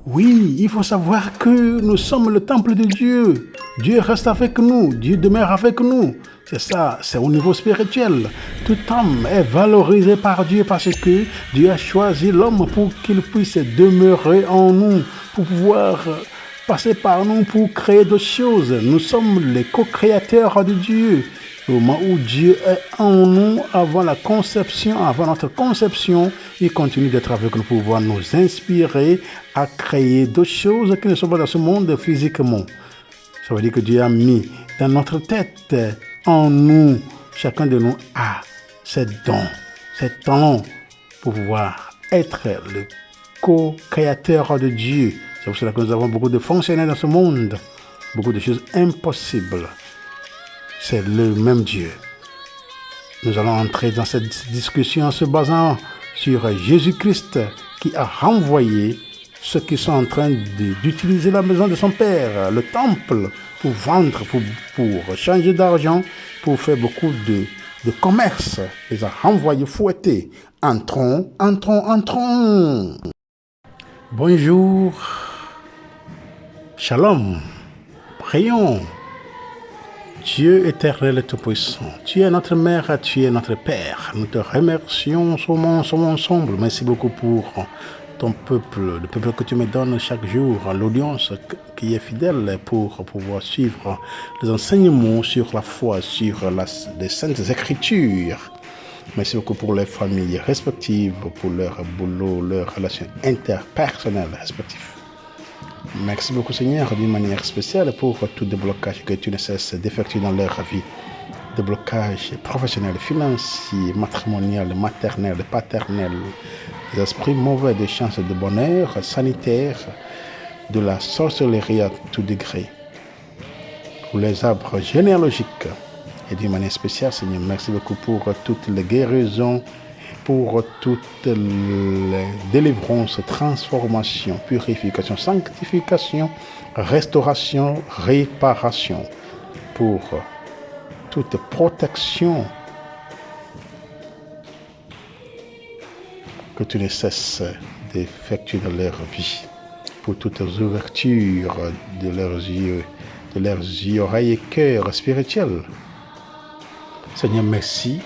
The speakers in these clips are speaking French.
Oui, il faut savoir que nous sommes le temple de Dieu. Dieu reste avec nous, Dieu demeure avec nous. C'est ça, c'est au niveau spirituel. Tout homme est valorisé par Dieu parce que Dieu a choisi l'homme pour qu'il puisse demeurer en nous, pour pouvoir passer par nous pour créer d'autres choses. Nous sommes les co-créateurs de Dieu. Au moment où Dieu est en nous, avant la conception, avant notre conception, il continue d'être avec nous pour pouvoir nous inspirer à créer d'autres choses qui ne sont pas dans ce monde physiquement. Ça veut dire que Dieu a mis dans notre tête, en nous, chacun de nous a ces dons, ces talents pour pouvoir être le co-créateur de Dieu. C'est pour cela que nous avons beaucoup de fonctionnaires dans ce monde, beaucoup de choses impossibles. C'est le même Dieu. Nous allons entrer dans cette discussion en se basant sur Jésus-Christ qui a renvoyé ceux qui sont en train d'utiliser la maison de son Père, le temple, pour vendre, pour changer d'argent, pour faire beaucoup de commerce. Il les a renvoyés, fouettés. Entrons, entrons, entrons. Bonjour. Shalom. Prions. Dieu éternel et tout-puissant, tu es notre mère, tu es notre Père. Nous te remercions, sommes ensemble. Merci beaucoup pour ton peuple, le peuple que tu me donnes chaque jour, l'audience qui est fidèle pour pouvoir suivre les enseignements sur la foi, sur les saintes écritures. Merci beaucoup pour les familles respectives, pour leur boulot, leurs relations interpersonnelles respectives. Merci beaucoup Seigneur d'une manière spéciale pour tout déblocage que tu ne cesses d'effectuer dans leur vie. Déblocage professionnel, financier, matrimonial, maternel, paternel, des esprits mauvais, des chances de bonheur, sanitaire, de la sorcellerie à tout degré. Pour les arbres généalogiques et d'une manière spéciale Seigneur, merci beaucoup pour toutes les guérisons, pour toutes les délivrances, transformation, purification, sanctification, restauration, réparation, pour toute protection que tu ne cesses d'effectuer dans leur vie, pour toutes les ouvertures de leurs yeux, oreilles et cœurs spirituels. Seigneur, merci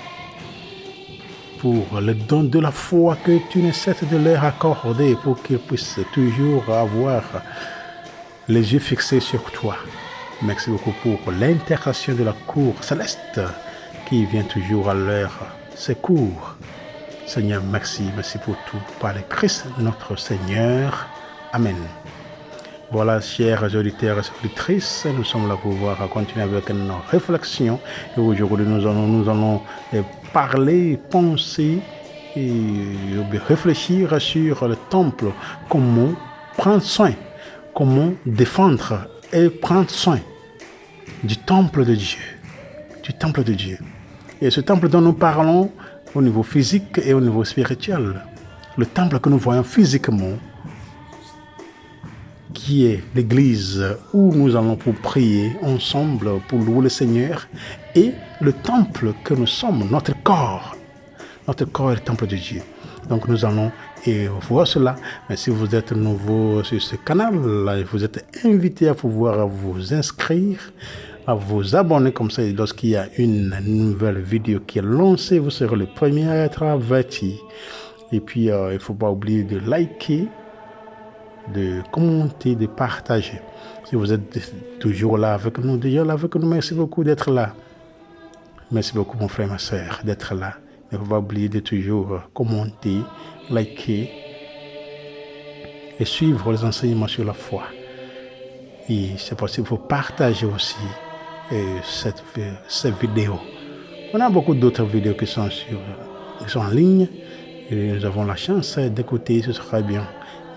pour le don de la foi que tu ne cesses de leur accorder pour qu'ils puissent toujours avoir les yeux fixés sur toi. Merci beaucoup pour l'intégration de la cour céleste qui vient toujours à leur secours. Seigneur, merci pour tout. Par le Christ notre Seigneur. Amen. Voilà, chers auditeurs et auditrices, nous sommes là pour pouvoir continuer avec nos réflexions. Et aujourd'hui, nous allons parler, penser et réfléchir sur le temple. Comment prendre soin, comment défendre et prendre soin du temple de Dieu. Du temple de Dieu. Et ce temple dont nous parlons au niveau physique et au niveau spirituel. Le temple que nous voyons physiquement, qui est l'église où nous allons pour prier ensemble, pour louer le Seigneur, et le temple que nous sommes, notre corps. Notre corps est le temple de Dieu. Donc nous allons voir cela. Mais si vous êtes nouveau sur ce canal, vous êtes invité à pouvoir vous inscrire, à vous abonner, comme ça lorsqu'il y a une nouvelle vidéo qui est lancée, vous serez le premier à être averti. Et puis il ne faut pas oublier de liker, de commenter, de partager. Si vous êtes toujours là avec nous, déjà là avec nous, merci beaucoup d'être là. Merci beaucoup mon frère, ma soeur, d'être là. Ne faut pas oublier de toujours commenter, liker et suivre les enseignements sur la foi. Et c'est possible, il faut partager aussi cette vidéo. On a beaucoup d'autres vidéos qui sont en ligne et nous avons la chance d'écouter, ce sera bien.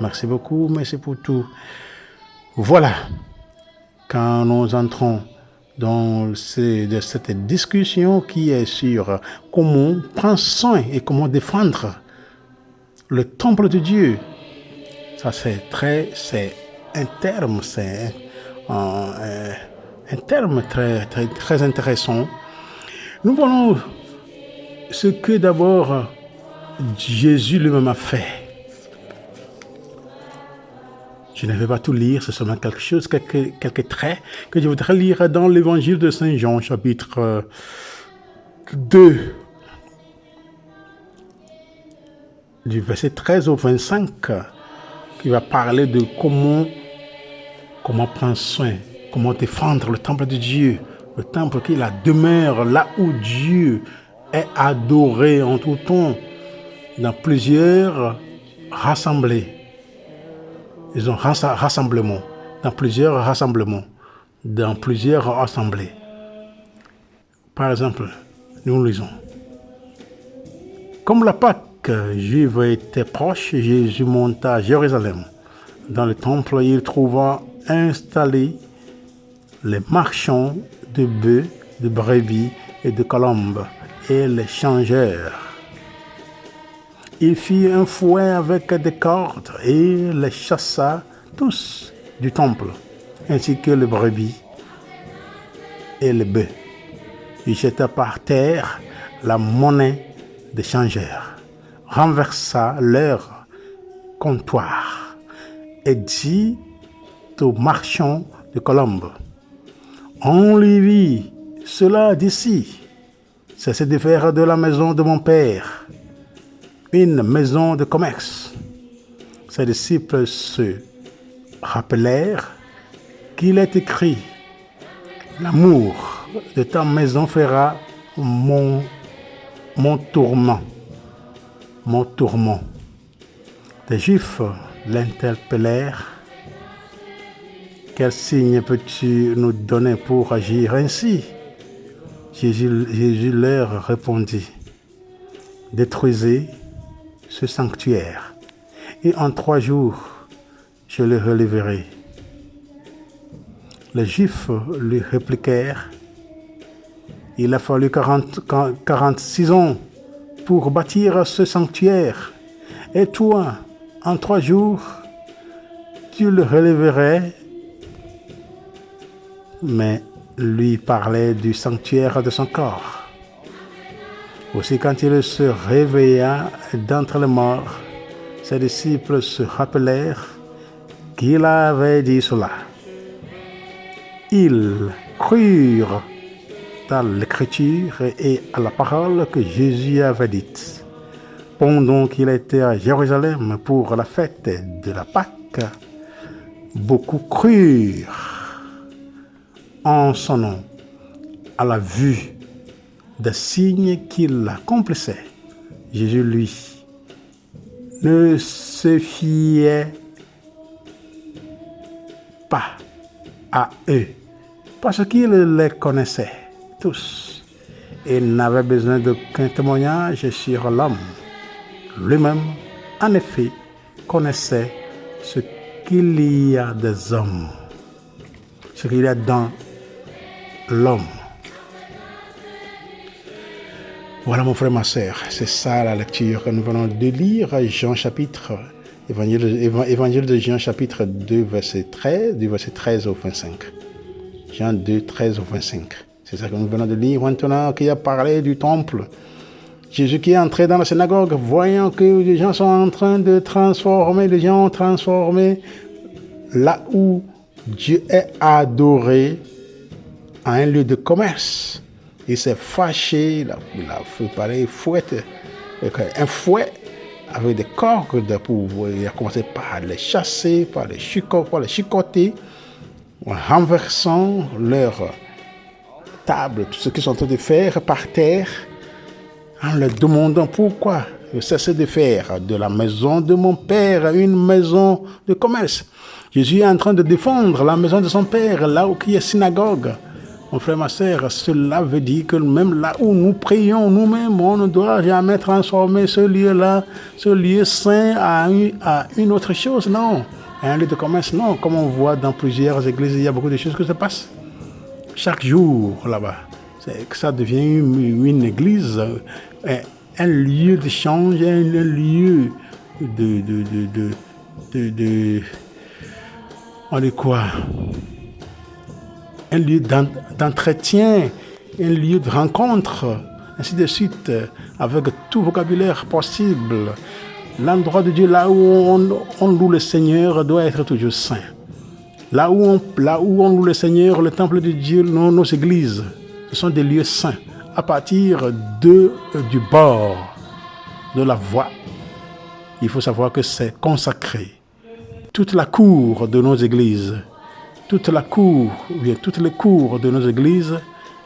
Merci beaucoup, merci pour tout. Voilà, quand nous entrons dans cette discussion qui est sur comment prendre soin et comment défendre le temple de Dieu. Ça c'est un terme très intéressant. Nous voyons ce que d'abord Jésus lui-même a fait. Je ne vais pas tout lire, c'est seulement quelques traits que je voudrais lire dans l'évangile de Saint Jean, chapitre 2, du verset 13 au 25, qui va parler de comment prendre soin, comment défendre le temple de Dieu, le temple qui est la demeure, là où Dieu est adoré en tout temps, dans plusieurs rassemblés. Ils ont rassemblement, dans plusieurs rassemblements, dans plusieurs assemblées. Par exemple, nous lisons. Comme la Pâque juive était proche, Jésus monta à Jérusalem. Dans le temple, il trouva installés les marchands de bœufs, de brebis et de colombes et les changeurs. Il fit un fouet avec des cordes et les chassa tous du temple, ainsi que les brebis et les bœufs. Il jeta par terre la monnaie des changeurs, renversa leur comptoir et dit aux marchands de colombes: on lui vit cela d'ici, cessez de faire de la maison de mon père une maison de commerce. Ses disciples se rappelèrent qu'il est écrit: l'amour de ta maison fera mon tourment. Mon tourment. Les Juifs l'interpellèrent: quel signe peux-tu nous donner pour agir ainsi? Jésus leur répondit: détruisez ce sanctuaire, et en 3 jours, je le relèverai. Les Juifs lui répliquèrent: il a fallu 46 ans pour bâtir ce sanctuaire, et toi, en 3 jours, tu le relèverais. Mais lui parlait du sanctuaire de son corps. Aussi, quand il se réveilla d'entre les morts, ses disciples se rappelèrent qu'il avait dit cela. Ils crurent à l'écriture et à la parole que Jésus avait dite. Pendant qu'il était à Jérusalem pour la fête de la Pâque, beaucoup crurent en son nom à la vue des signes qu'il accomplissait. Jésus, lui, ne se fiait pas à eux parce qu'il les connaissait tous et n'avait besoin d'aucun témoignage sur l'homme. Lui-même, en effet, connaissait ce qu'il y a des hommes, ce qu'il y a dans l'homme. Voilà mon frère, ma sœur, c'est ça la lecture que nous venons de lire, Évangile de Jean chapitre 2, verset 13, du verset 13 au 25. Jean 2, 13 au 25. C'est ça que nous venons de lire maintenant, qui a parlé du temple. Jésus qui est entré dans la synagogue, voyant que les gens sont en train de transformer, les gens ont transformé là où Dieu est adoré en un lieu de commerce. Il s'est fâché, il a préparé un fouet avec des cordes il a commencé par les chasser, par les chicoter, en renversant leur table, tout ce qu'ils sont en train de faire par terre, en leur demandant pourquoi ils cessaient de faire de la maison de mon père une maison de commerce. Jésus est en train de défendre la maison de son père, là où il y a synagogue. Mon frère, ma sœur, cela veut dire que même là où nous prions nous-mêmes, on ne doit jamais transformer ce lieu-là, ce lieu saint à une autre chose, non. Un lieu de commerce, non. Comme on voit dans plusieurs églises, il y a beaucoup de choses qui se passent chaque jour là-bas. Ça devient une église, un lieu d'échange, un lieu on dit quoi? Un lieu d'entretien, un lieu de rencontre, ainsi de suite, avec tout vocabulaire possible. L'endroit de Dieu, là où on loue le Seigneur, doit être toujours saint. Là où on loue le Seigneur, le temple de Dieu, nos églises, ce sont des lieux saints. À partir du bord de la voie, il faut savoir que c'est consacré. Toute la cour de nos églises, toutes les cours de nos églises,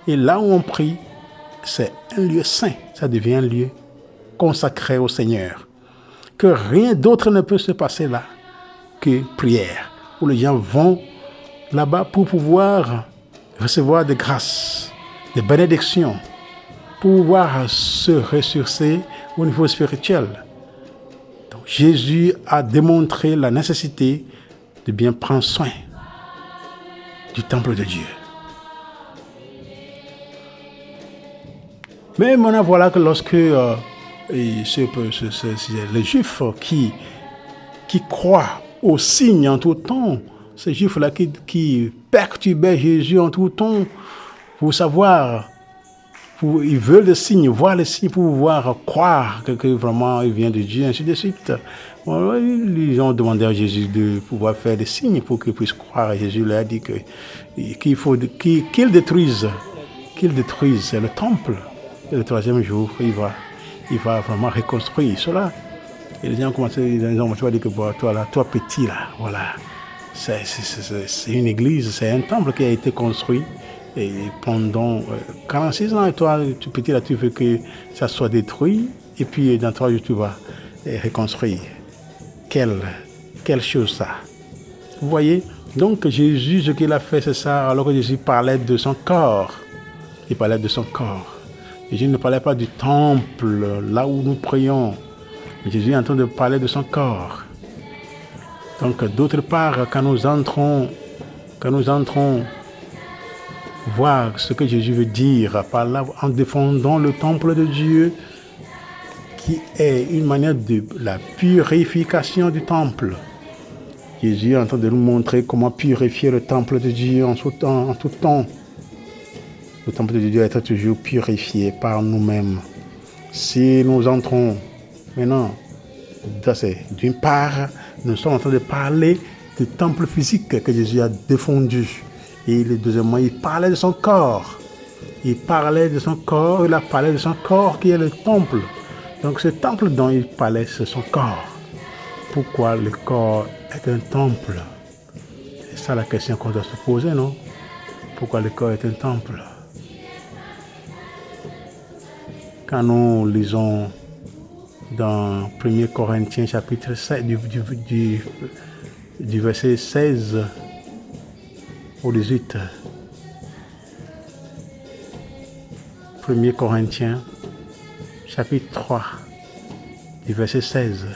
et là où on prie, c'est un lieu saint. Ça devient un lieu consacré au Seigneur. Que rien d'autre ne peut se passer là que prière, où les gens vont là-bas pour pouvoir recevoir des grâces, des bénédictions, pour pouvoir se ressourcer au niveau spirituel. Donc, Jésus a démontré la nécessité de bien prendre soin du temple de Dieu. Mais maintenant, voilà que lorsque les Juifs qui croient aux signes en tout temps, ces Juifs-là qui perturbaient Jésus en tout temps, pour savoir, ils veulent des signes, voir les signes pour pouvoir croire que vraiment il vient de Dieu, ainsi de suite. Ils ont demandé à Jésus de pouvoir faire des signes pour qu'ils puissent croire. Et Jésus leur a dit qu'ils détruisent le temple. Et le troisième jour, il va vraiment reconstruire cela. Et les gens ont commencé à dire que toi petit là, voilà. C'est une église, c'est un temple qui a été construit et pendant 46 ans. Et toi, tout petit là, tu veux que ça soit détruit. Et puis dans 3 jours, tu vas reconstruire. Quelle chose ça. Vous voyez? Donc Jésus, ce qu'il a fait, c'est ça. Alors que Jésus parlait de son corps. Il parlait de son corps. Jésus ne parlait pas du temple, là où nous prions. Jésus est en train de parler de son corps. Donc, d'autre part, quand nous entrons voir ce que Jésus veut dire par là, en défendant le temple de Dieu, qui est une manière de la purification du temple. Jésus est en train de nous montrer comment purifier le temple de Dieu en tout temps. Le temple de Dieu doit être toujours purifié par nous-mêmes. Si nous entrons maintenant, d'une part, nous sommes en train de parler du temple physique que Jésus a défendu. Et deuxièmement, il parlait de son corps. Il parlait de son corps, il a parlé de son corps qui est le temple. Donc ce temple dont il parlait, c'est son corps. Pourquoi le corps est un temple? C'est ça la question qu'on doit se poser, non? Pourquoi le corps est un temple? Quand nous lisons dans 1 Corinthiens chapitre 7, du verset 16 au 18. 1 Corinthiens chapitre 3, du verset 16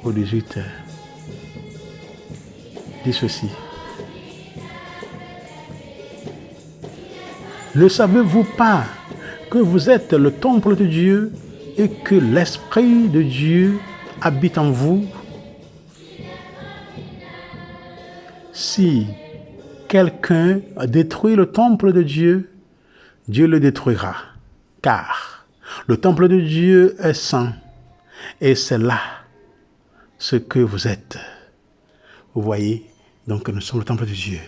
au 18, dit ceci. Ne savez-vous pas que vous êtes le temple de Dieu et que l'Esprit de Dieu habite en vous? Si quelqu'un détruit le temple de Dieu, Dieu le détruira, car le temple de Dieu est saint, et c'est là ce que vous êtes. Vous voyez, donc nous sommes le temple de Dieu.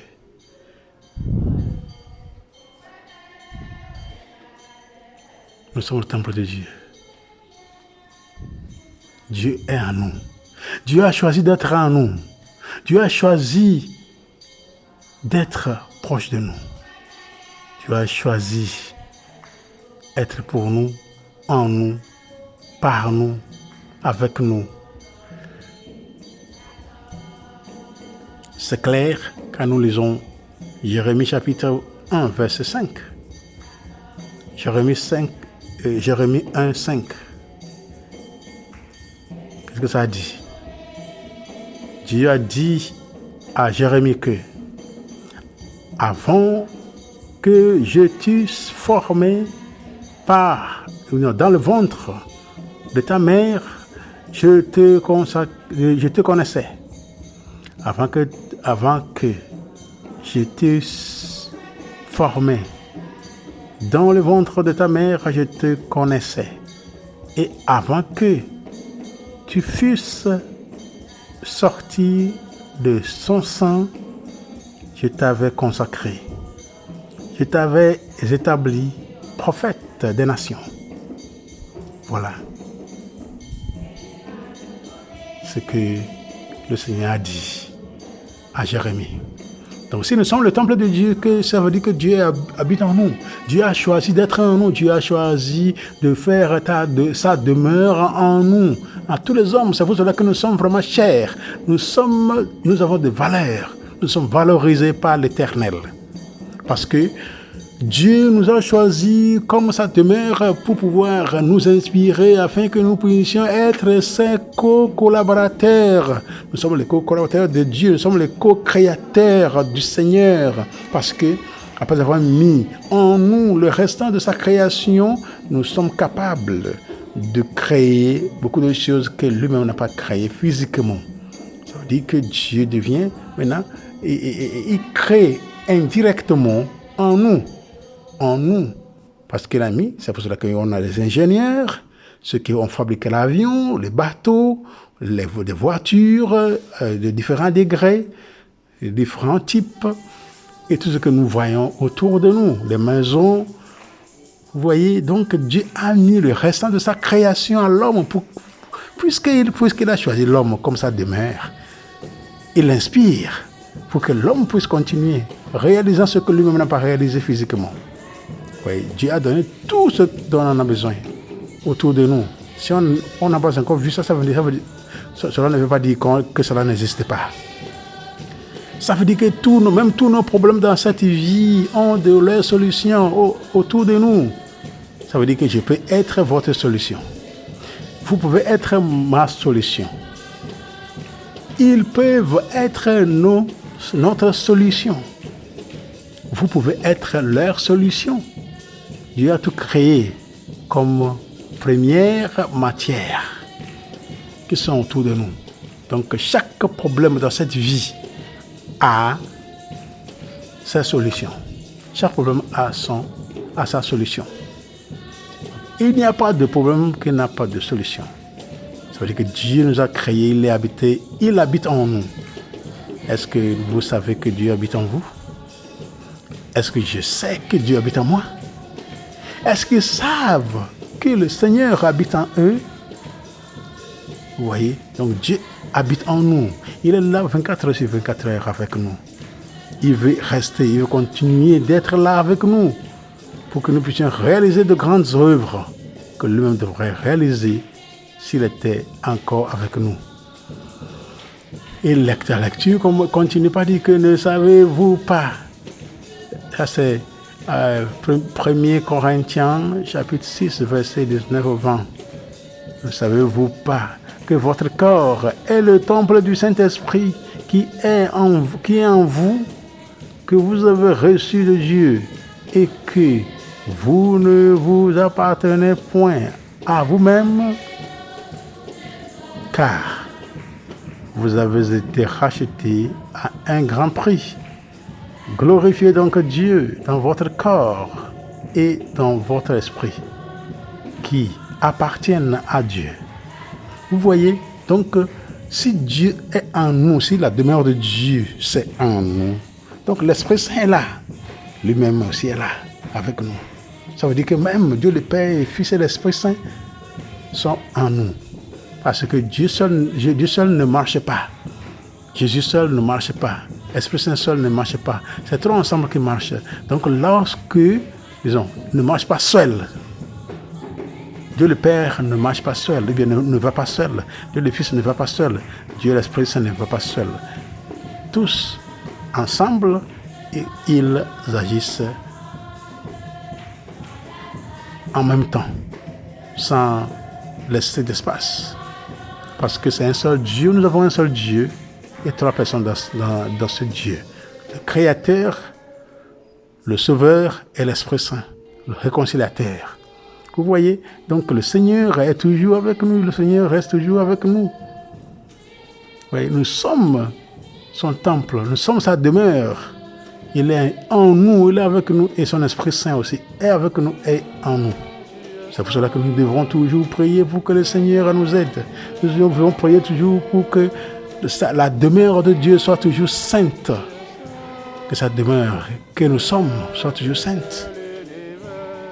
Nous sommes le temple de Dieu. Dieu est en nous. Dieu a choisi d'être en nous. Dieu a choisi d'être proche de nous. Dieu a choisi d'être pour nous, en nous, par nous, avec nous. C'est clair quand nous lisons Jérémie chapitre 1, verset 5. Jérémie 1, 5. Qu'est-ce que ça dit? Dieu a dit à Jérémie que avant que je t'eusse formé dans le ventre de ta mère, je te connaissais. Avant que je t'eusse formé dans le ventre de ta mère, je te connaissais. Et avant que tu fusses sorti de son sang, je t'avais consacré. Je t'avais établi prophète des nations. Voilà ce que le Seigneur a dit à Jérémie. Donc si nous sommes le temple de Dieu, que ça veut dire que Dieu habite en nous. Dieu a choisi d'être en nous. Dieu a choisi de faire sa demeure en nous. À tous les hommes, c'est pour cela que nous sommes vraiment chers. Nous avons des valeurs. Nous sommes valorisés par l'Éternel. Parce que Dieu nous a choisis comme sa demeure pour pouvoir nous inspirer afin que nous puissions être ses co-collaborateurs. Nous sommes les co-collaborateurs de Dieu, nous sommes les co-créateurs du Seigneur. Parce que, après avoir mis en nous le restant de sa création, nous sommes capables de créer beaucoup de choses que lui-même n'a pas créées physiquement. Ça veut dire que Dieu devient maintenant, il crée indirectement en nous, parce qu'il a mis, c'est pour cela qu'on a les ingénieurs, ceux qui ont fabriqué l'avion, les bateaux, les voitures de différents degrés, de différents types, et tout ce que nous voyons autour de nous, les maisons. Vous voyez, donc Dieu a mis le restant de sa création à l'homme, puisqu'il a choisi l'homme comme sa demeure. Il l'inspire pour que l'homme puisse continuer, réalisant ce que lui-même n'a pas réalisé physiquement. Oui, Dieu a donné tout ce dont on a besoin autour de nous. Si on n'a pas encore vu ça, cela ne veut pas dire que cela n'existe pas. Ça veut dire que même tous nos problèmes dans cette vie ont de leurs solutions autour de nous. Ça veut dire que je peux être votre solution. Vous pouvez être ma solution. Ils peuvent être notre solution. Vous pouvez être leur solution. Dieu a tout créé comme première matière qui sont autour de nous. Donc chaque problème dans cette vie a sa solution. Chaque problème a sa solution. Il n'y a pas de problème qui n'a pas de solution. Ça veut dire que Dieu nous a créés, il habite en nous. Est-ce que vous savez que Dieu habite en vous? Est-ce que je sais que Dieu habite en moi? Est-ce qu'ils savent que le Seigneur habite en eux? Vous voyez? Donc Dieu habite en nous. Il est là 24 heures sur 24 heures avec nous. Il veut rester, il veut continuer d'être là avec nous pour que nous puissions réaliser de grandes œuvres que lui-même devrait réaliser s'il était encore avec nous. Et la lecture continue pas dire que ne savez-vous pas. Ça c'est 1 Corinthiens chapitre 6 verset 19 au 20. Ne savez-vous pas que votre corps est le temple du Saint-Esprit qui est en vous, que vous avez reçu de Dieu et que vous ne vous appartenez point à vous-même, car vous avez été rachetés à un grand prix. Glorifiez donc Dieu dans votre corps et dans votre esprit qui appartiennent à Dieu. Vous voyez, donc si Dieu est en nous, si la demeure de Dieu c'est en nous, donc l'Esprit Saint est là, lui-même aussi est là avec nous. Ça veut dire que même Dieu le Père, le Fils et l'Esprit Saint sont en nous. Parce que Dieu seul ne marche pas. Jésus seul ne marche pas. L'Esprit Saint seul ne marche pas. C'est trois ensemble qui marchent. Donc lorsque, disons, ne marche pas seul, Dieu le Père ne marche pas seul, Dieu ne va pas seul, Dieu le Fils ne va pas seul, Dieu l'Esprit Saint ne va pas seul. Tous ensemble, ils agissent en même temps, sans laisser d'espace. Parce que c'est un seul Dieu, nous avons un seul Dieu et trois personnes dans ce Dieu. Le Créateur, le Sauveur et l'Esprit Saint, le Réconciliateur. Vous voyez, donc le Seigneur est toujours avec nous, le Seigneur reste toujours avec nous. Oui, nous sommes son temple, nous sommes sa demeure. Il est en nous, il est avec nous et son Esprit Saint aussi est avec nous et en nous. C'est pour cela que nous devrons toujours prier pour que le Seigneur nous aide. Nous devons prier toujours pour que la demeure de Dieu soit toujours sainte. Que sa demeure que nous sommes soit toujours sainte.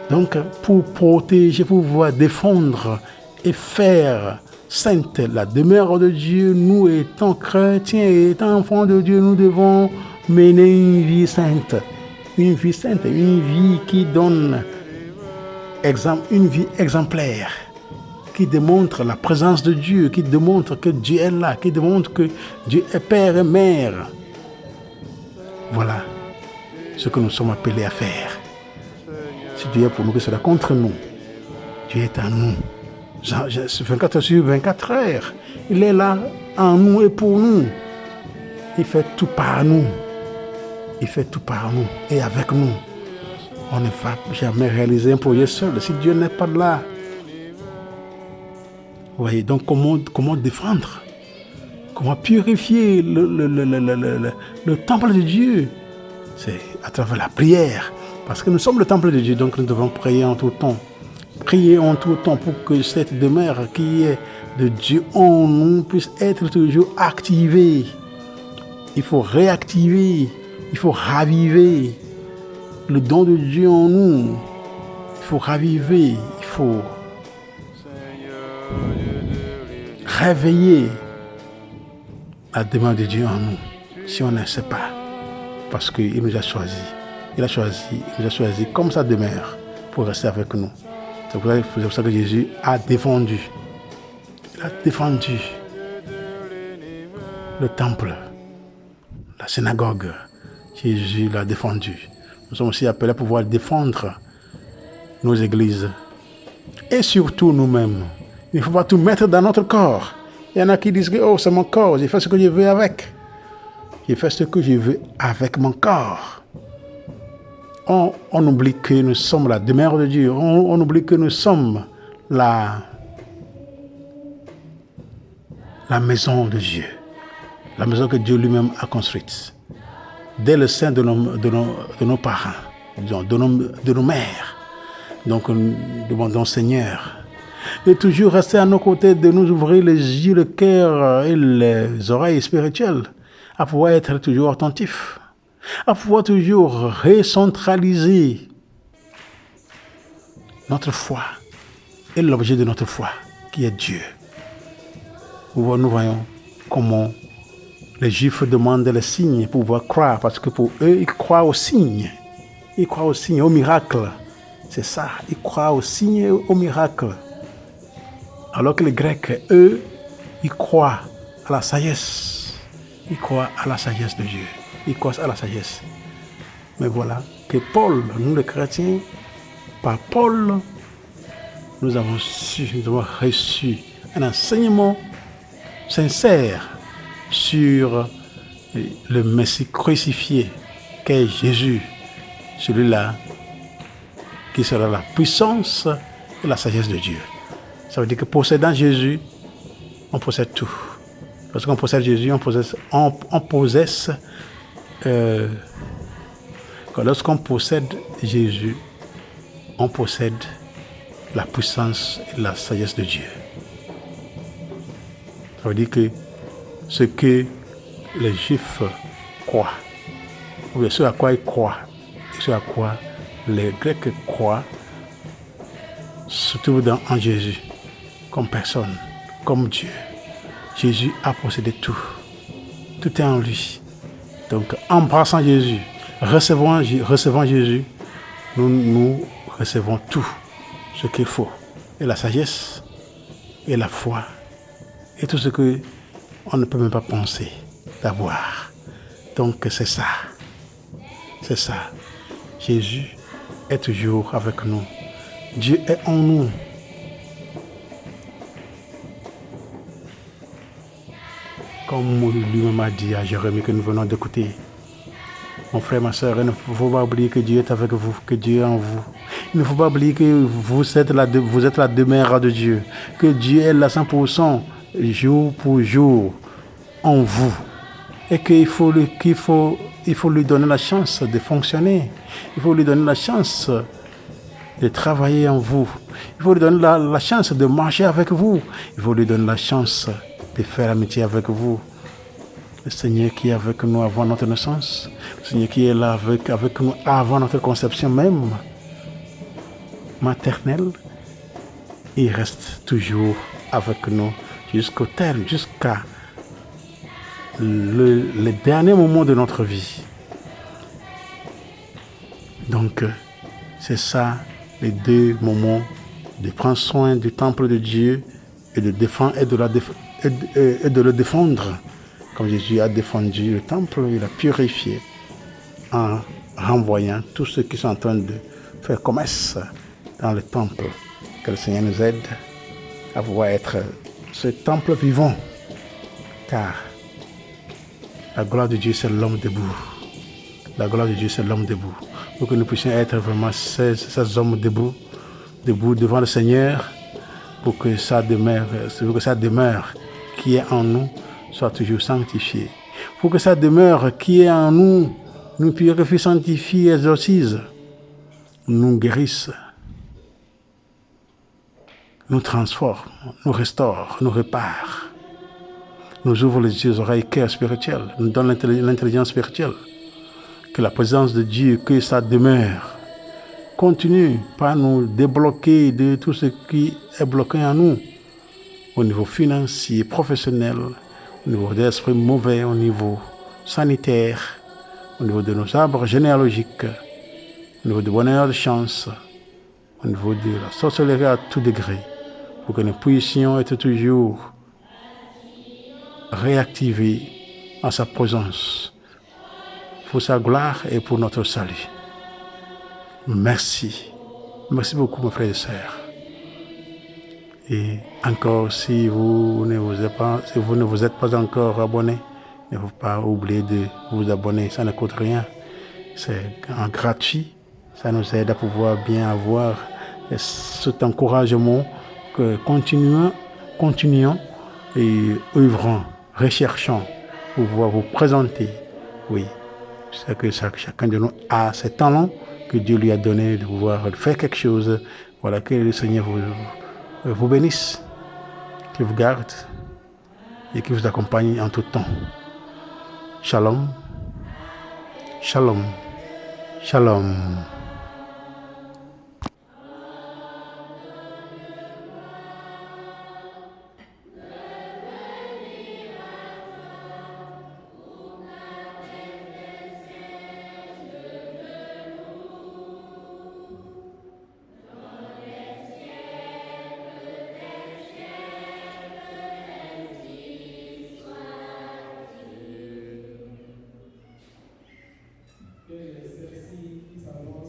Donc, pour protéger, pour pouvoir défendre et faire sainte la demeure de Dieu, nous étant chrétiens et étant enfants de Dieu, nous devons mener une vie sainte. Une vie sainte, une vie qui donne une vie exemplaire, qui démontre la présence de Dieu, qui démontre que Dieu est là, qui démontre que Dieu est Père et Mère. Voilà ce que nous sommes appelés à faire. Si Dieu est pour nous, que cela contre nous. Dieu est en nous. 24 sur 24 heures. Il est là en nous et pour nous. Il fait tout par nous. Il fait tout par nous et avec nous. On ne va jamais réaliser un projet seul si Dieu n'est pas là. Vous voyez, donc comment défendre? Comment purifier le temple de Dieu? C'est à travers la prière. Parce que nous sommes le temple de Dieu, donc nous devons prier en tout temps. Prier en tout temps pour que cette demeure qui est de Dieu en nous puisse être toujours activée. Il faut réactiver, il faut raviver le don de Dieu en nous. Il faut raviver, il faut réveiller la demeure de Dieu en nous. Si on ne sait pas, parce qu'il nous a choisis. Il nous a choisi comme sa demeure pour rester avec nous. C'est pour ça que Jésus a défendu. Il a défendu le temple, la synagogue. Jésus l'a défendu. Nous sommes aussi appelés à pouvoir défendre nos églises. Et surtout nous-mêmes. Il ne faut pas tout mettre dans notre corps. Il y en a qui disent que oh, c'est mon corps, j'ai fait ce que je veux avec. J'ai fait ce que je veux avec mon corps. On oublie que nous sommes la demeure de Dieu. On oublie que nous sommes la maison de Dieu. La maison que Dieu lui-même a construite. Dès le sein de nos parents, de nos mères. Donc nous demandons au Seigneur de toujours rester à nos côtés, de nous ouvrir les yeux, le cœur et les oreilles spirituelles, à pouvoir être toujours attentifs, à pouvoir toujours recentraliser notre foi et l'objet de notre foi, qui est Dieu. Nous voyons comment les Juifs demandent les signes pour pouvoir croire, parce que pour eux, ils croient aux signes. Ils croient aux signes, aux miracles. C'est ça, ils croient aux signes et aux miracles. Alors que les Grecs, eux, ils croient à la sagesse. Ils croient à la sagesse de Dieu. Ils croient à la sagesse. Mais voilà que Paul, nous les chrétiens, par Paul, nous avons reçu un enseignement sincère sur le Messie crucifié qu'est Jésus, celui-là qui sera la puissance et la sagesse de Dieu. Ça veut dire que possédant Jésus, on possède tout. Lorsqu'on possède Jésus, lorsqu'on possède Jésus, on possède la puissance et la sagesse de Dieu. Ça veut dire que ce que les Juifs croient, ou bien ce à quoi ils croient, et ce à quoi les Grecs croient, se trouve en Jésus, comme personne, comme Dieu. Jésus a possédé tout. Tout est en lui. Donc, embrassant Jésus, recevant Jésus, nous recevons tout ce qu'il faut. Et la sagesse, et la foi, et tout ce que on ne peut même pas penser d'avoir. Donc, c'est ça. C'est ça. Jésus est toujours avec nous. Dieu est en nous. Comme lui-même a dit à Jérémie que nous venons d'écouter. Mon frère, ma soeur, il ne faut pas oublier que Dieu est avec vous, que Dieu est en vous. Il ne faut pas oublier que vous êtes la demeure de Dieu, que Dieu est là 100%, jour pour jour, en vous. Et qu'il faut lui donner la chance de fonctionner. Il faut lui donner la chance de travailler en vous. Il faut lui donner la chance de marcher avec vous. Il faut lui donner la chance de faire amitié avec vous. Le Seigneur qui est avec nous avant notre naissance, le Seigneur qui est là avec nous avant notre conception même maternelle, il reste toujours avec nous jusqu'au terme, jusqu'à le dernier moment de notre vie. Donc, c'est ça les deux moments de prendre soin du temple de Dieu et de défendre et de le défendre. Comme Jésus a défendu le temple, il a purifié en renvoyant tous ceux qui sont en train de faire commerce dans le temple. Que le Seigneur nous aide à pouvoir être ce temple vivant. Car la gloire de Dieu, c'est l'homme debout. La gloire de Dieu, c'est l'homme debout. Pour que nous puissions être vraiment ces hommes debout devant le Seigneur, pour que sa demeure qui est en nous soit toujours sanctifiée. Pour que sa demeure qui est en nous nous purifie, sanctifie, exorcise, nous guérisse, nous transforme, nous restaure, nous répare, nous ouvre les yeux, oreilles, cœur spirituel, nous donne l'intelligence spirituelle. Que la présence de Dieu, que sa demeure continue par nous débloquer de tout ce qui est bloqué en nous, au niveau financier, professionnel, au niveau des esprits mauvais, au niveau sanitaire, au niveau de nos arbres généalogiques, au niveau du bonheur de chance, au niveau de la sorcellerie à tout degré, pour que nous puissions être toujours réactivés en sa présence, pour sa gloire et pour notre salut. Merci. Merci beaucoup, mes frères et sœurs. Et encore, si vous ne vous êtes pas encore abonné, ne faut pas oublier de vous abonner. Ça ne coûte rien. C'est en gratuit. Ça nous aide à pouvoir bien avoir cet encouragement que continuons et œuvrons, recherchons pour pouvoir vous présenter. Oui, c'est que chacun de nous a ses talents que Dieu lui a donné de pouvoir faire quelque chose. Voilà, que le Seigneur vous bénisse, qu'il vous garde et qu'il vous accompagne en tout temps. Shalom, shalom, shalom. Celle-ci, nous allons